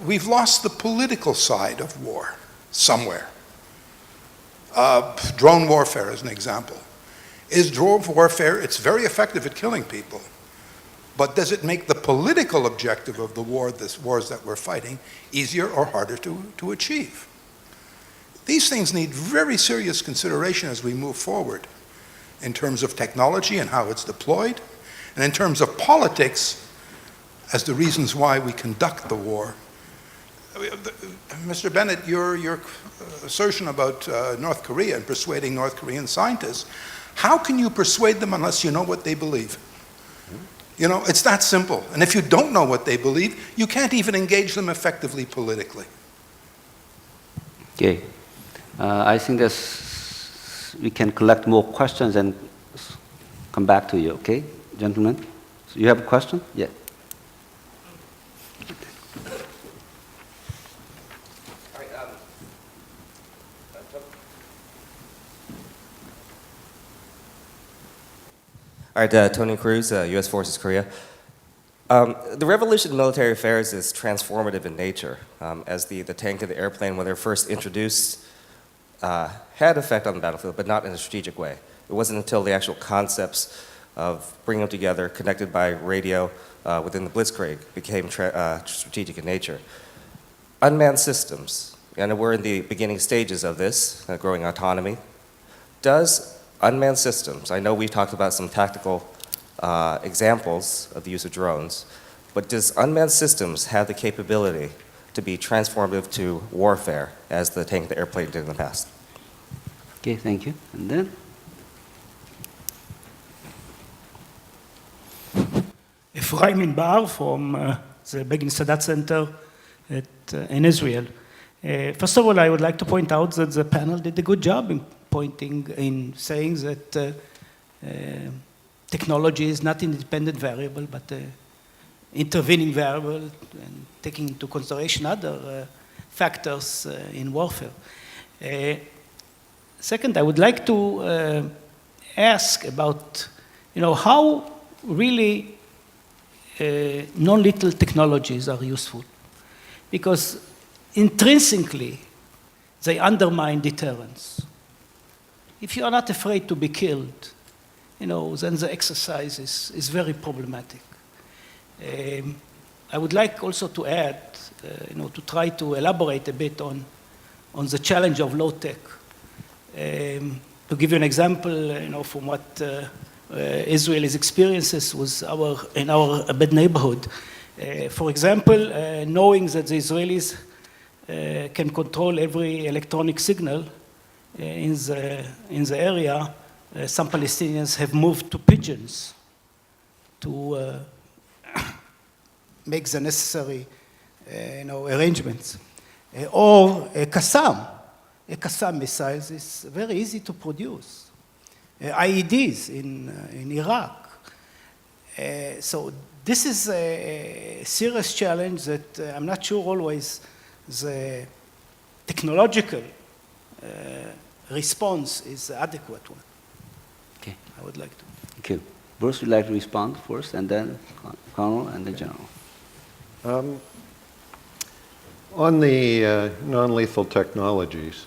We've lost the political side of war somewhere. Drone warfare is an example. Is drone warfare, it's very effective at killing people, but does it make the political objective of the wars that we're fighting easier or harder to achieve? These things need very serious consideration as we move forward in terms of technology and how it's deployed, and in terms of politics as the reasons why we conduct the war. Mr. Bennett, your assertion about North Korea and persuading North Korean scientists, how can you persuade them unless you know what they believe? You know, it's that simple. And if you don't know what they believe, you can't even engage them effectively politically. Okay. I think we can collect more questions and come back to you, okay? Gentlemen, so you have a question? Yeah. All right, Tony Cruz, U.S. Forces Korea. The revolution in military affairs is transformative in nature, as the tank and the airplane, when they were first introduced, had effect on the battlefield, but not in a strategic way. It wasn't until the actual concepts of bringing them together, connected by radio within the Blitzkrieg, became strategic in nature. Unmanned systems, and we're in the beginning stages of this, growing autonomy. Does unmanned systems, I know we talked about some tactical examples of the use of drones, but does unmanned systems have the capability to be transformative to warfare as the tank and the airplane did in the past? Okay, thank you. And then? Efraim Inbar from the Begin Sadat Center in Israel. First of all, I would like to point out that the panel did a good job in saying that technology is not an independent variable, but an intervening variable, and taking into consideration other factors in warfare. Second, I would like to ask about, how really non-lethal technologies are useful, because intrinsically they undermine deterrence. If you are not afraid to be killed, then the exercise is very problematic. I would like also to add, to try to elaborate a bit on the challenge of low tech. To give you an example, from what Israel's experiences in our bad neighborhood. For example, knowing that the Israelis can control every electronic signal in the area, some Palestinians have moved to pigeons to make the necessary arrangements. Or a Qassam missiles is very easy to produce. IEDs in Iraq. So this is a serious challenge that I'm not sure always the technological response is the adequate one. Okay. I would like to. Thank you. Bruce would like to respond first, and then Colonel, and then General. On the non-lethal technologies,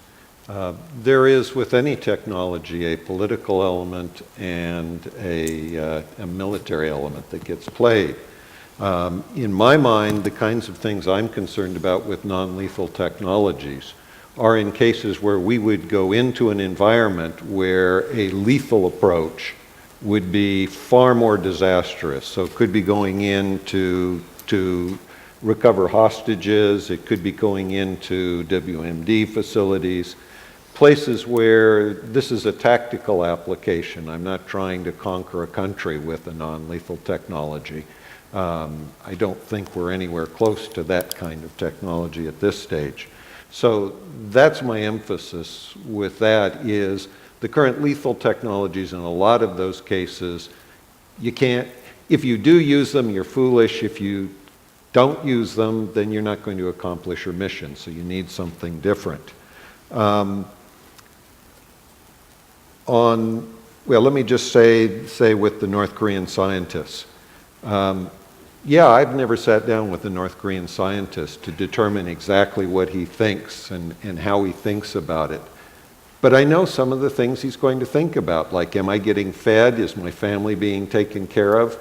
there is, with any technology, a political element and a military element that gets played. In my mind, the kinds of things I'm concerned about with non-lethal technologies are in cases where we would go into an environment where a lethal approach would be far more disastrous. So it could be going in to recover hostages, it could be going into WMD facilities, places where this is a tactical application. I'm not trying to conquer a country with a non-lethal technology. I don't think we're anywhere close to that kind of technology at this stage. So that's my emphasis with that is the current lethal technologies in a lot of those cases, you can't, if you do use them, you're foolish. If you don't use them, then you're not going to accomplish your mission. So you need something different. Well, let me just say with the North Korean scientists. Yeah, I've never sat down with a North Korean scientist to determine exactly what he thinks and how he thinks about it. But I know some of the things he's going to think about, like, am I getting fed? Is my family being taken care of?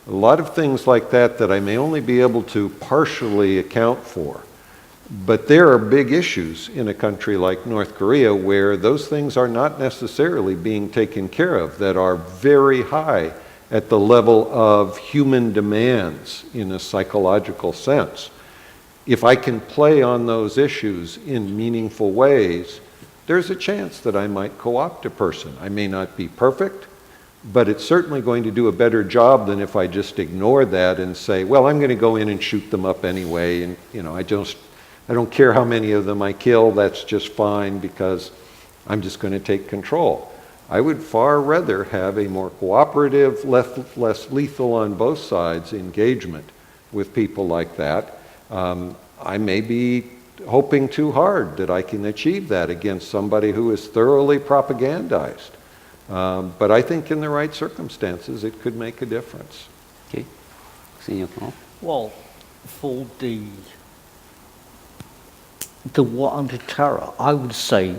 A lot of things like that that I may only be able to partially account for. But there are big issues in a country like North Korea where those things are not necessarily being taken care of, that are very high at the level of human demands in a psychological sense. If I can play on those issues in meaningful ways, there's a chance that I might co-opt a person. I may not be perfect, but it's certainly going to do a better job than if I just ignore that and say, well, I'm going to go in and shoot them up anyway, and I don't care how many of them I kill, that's just fine because I'm just going to take control. I would far rather have a more cooperative, less lethal on both sides engagement with people like that. I may be hoping too hard that I can achieve that against somebody who is thoroughly propagandized. But I think in the right circumstances, it could make a difference. Okay. Senior Colonel. Well, for the war on terror, I would say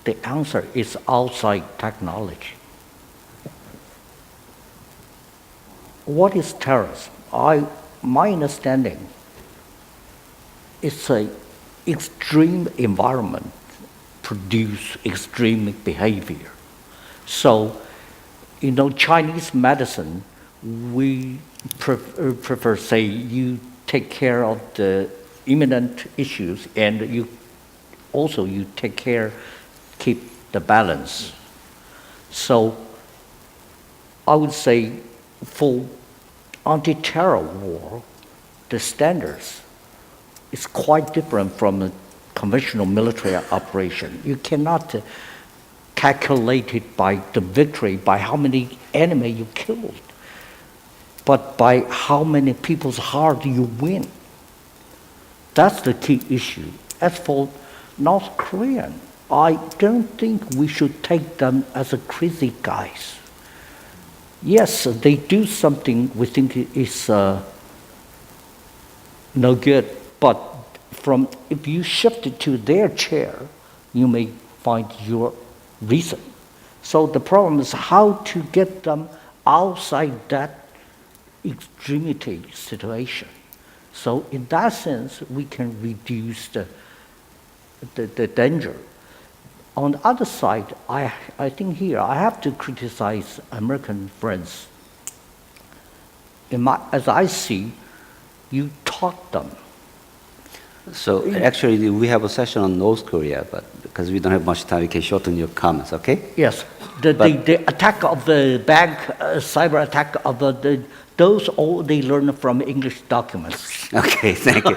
the answer is outside technology. What is terrorism? My understanding is an extreme environment produce extreme behavior. So, Chinese medicine, we prefer say you take care of the imminent issues and you take care, keep the balance. So I would say for anti-terror war, the standards is quite different from a conventional military operation. You cannot calculate it by the victory, by how many enemy you killed, but by how many people's heart you win. That's the key issue. As for North Korean, I don't think we should take them as a crazy guys. Yes, they do something we think is no good, but if you shift it to their chair, you may find your reason. So the problem is how to get them outside that extremity situation. So in that sense, we can reduce the danger. On the other side, I think here I have to criticize American friends. As I see, you taught them. So actually, we have a session on North Korea, but because we don't have much time, we can shorten your comments, okay? Yes, the attack of the bank, cyber attack of those all they learn from English documents. Okay, thank you.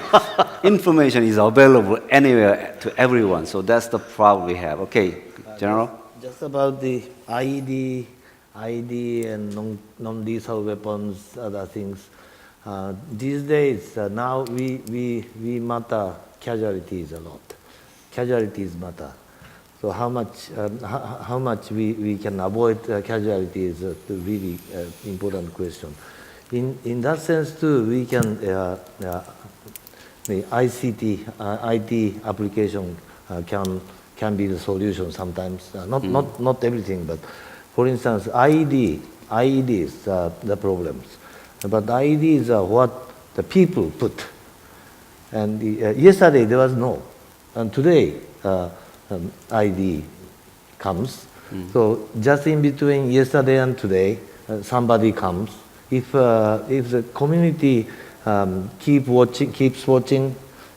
Information is available anywhere to everyone, so that's the problem we have. Okay, General? Just about the IED and non-lethal weapons, other things. These days, now we matter casualties a lot. Casualties matter. So how much we can avoid casualties is a really important question. In that sense too, we can the IT application can be the solution sometimes. Not everything, but for instance, IEDs the problems. But IEDs are what the people put. And yesterday there was no, and today IED comes. So just in between yesterday and today, somebody comes. If the community keeps watching,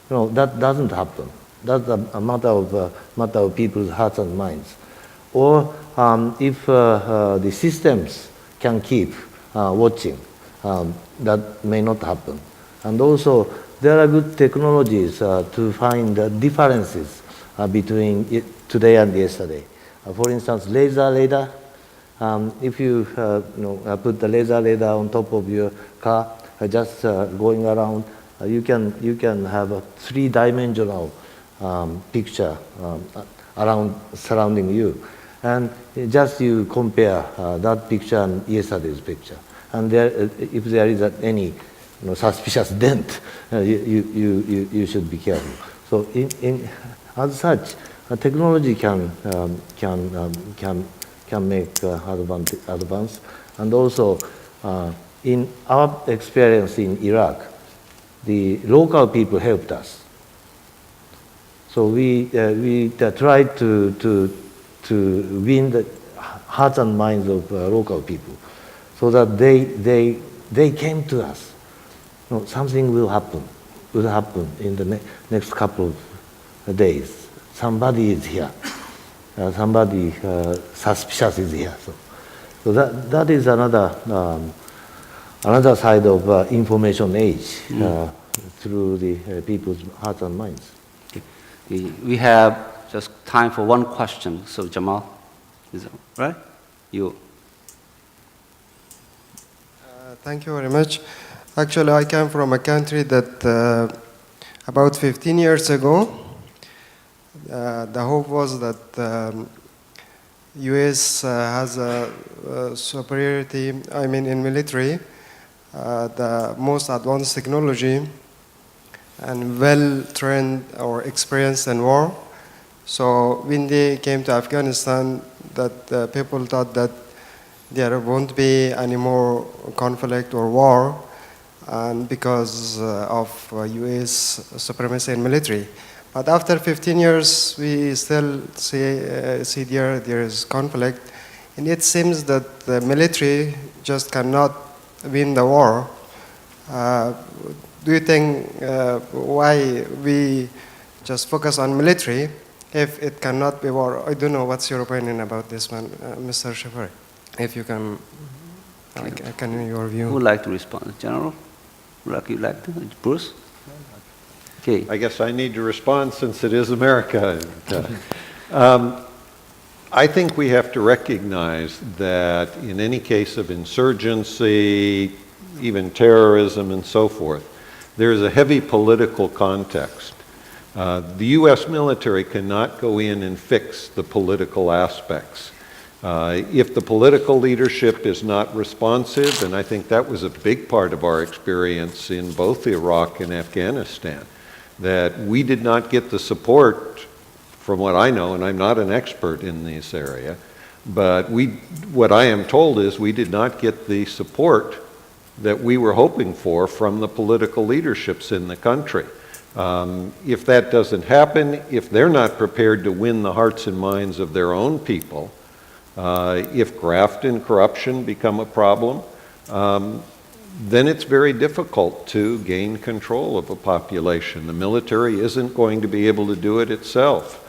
that doesn't happen. That's a matter of people's hearts and minds. Or if the systems can keep watching, that may not happen. And also, there are good technologies to find the differences between today and yesterday. For instance, laser radar. If you put the laser radar on top of your car, just going around, you can have a three-dimensional picture surrounding you, and just you compare that picture and yesterday's picture, and if there is any suspicious dent, you should be careful. So as such, technology can make advance, and also in our experience in Iraq, the local people helped us. So we tried to win the hearts and minds of local people, so that they came to us. Something will happen in the next couple of days. Somebody is here. Somebody suspicious is here. So that is another side of information age through the people's hearts and minds. We have just time for one question. So Jamal, is that right? You. Thank you very much. Actually, I come from a country that about 15 years ago, the hope was that U.S. has a superiority, in military, the most advanced technology and well-trained or experienced in war. So when they came to Afghanistan, that people thought that there won't be any more conflict or war, and because of U.S. supremacy in military. But after 15 years, we still see there is conflict, and it seems that the military just cannot win the war. Do you think why we just focus on military if it cannot be war? I don't know. What's your opinion about this one, Mr. Shafari? If you can, can your view? Who would like to respond? General? Would you like to? Bruce? Okay. I guess I need to respond since it is America. I think we have to recognize that in any case of insurgency, even terrorism and so forth, there is a heavy political context. The U.S. military cannot go in and fix the political aspects. If the political leadership is not responsive, and I think that was a big part of our experience in both Iraq and Afghanistan, that we did not get the support, from what I know, and I'm not an expert in this area, but what I am told is we did not get the support that we were hoping for from the political leaderships in the country. If that doesn't happen, if they're not prepared to win the hearts and minds of their own people, if graft and corruption become a problem, then it's very difficult to gain control of a population. The military isn't going to be able to do it itself.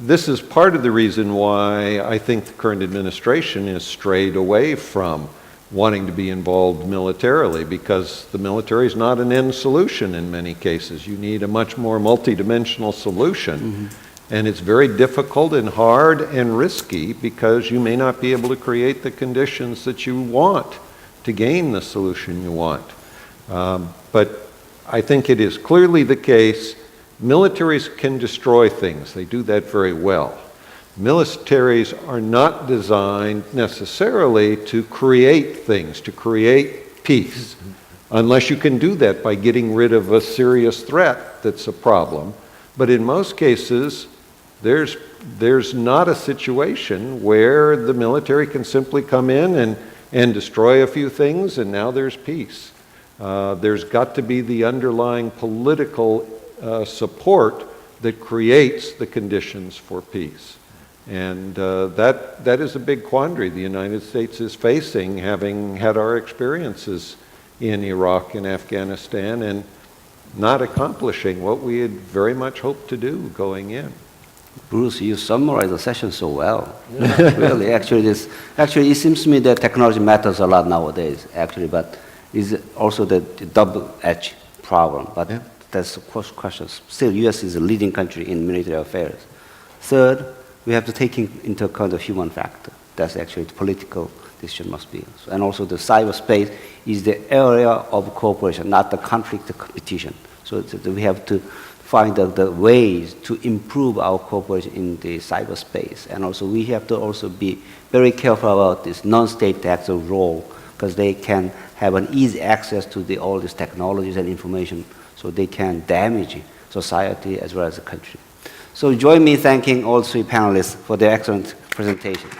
This is part of the reason why I think the current administration has strayed away from wanting to be involved militarily, because the military is not an end solution in many cases. You need a much more multidimensional solution. Mm-hmm. And it's very difficult and hard and risky because you may not be able to create the conditions that you want to gain the solution you want. But I think it is clearly the case, militaries can destroy things. They do that very well. Militaries are not designed necessarily to create things, to create peace, unless you can do that by getting rid of a serious threat that's a problem. But in most cases, there's not a situation where the military can simply come in and destroy a few things and now there's peace. There's got to be the underlying political support that creates the conditions for peace. And that is a big quandary the United States is facing, having had our experiences in Iraq and Afghanistan and not accomplishing what we had very much hoped to do going in. Bruce, you summarized the session so well. Really, actually, it seems to me that technology matters a lot nowadays, actually, but it's also the double-edged problem. But yeah, that's of course question. Still, U.S. is a leading country in military affairs. Third, we have to take into account the human factor. That's actually the political decision must be. And also the cyberspace is the area of cooperation, not the conflict, the competition. So we have to find the ways to improve our cooperation in the cyberspace. And also we have to also be very careful about this non-state actor role, because they can have an easy access to all these technologies and information, so they can damage society as well as the country. So join me thanking all three panelists for their excellent presentation.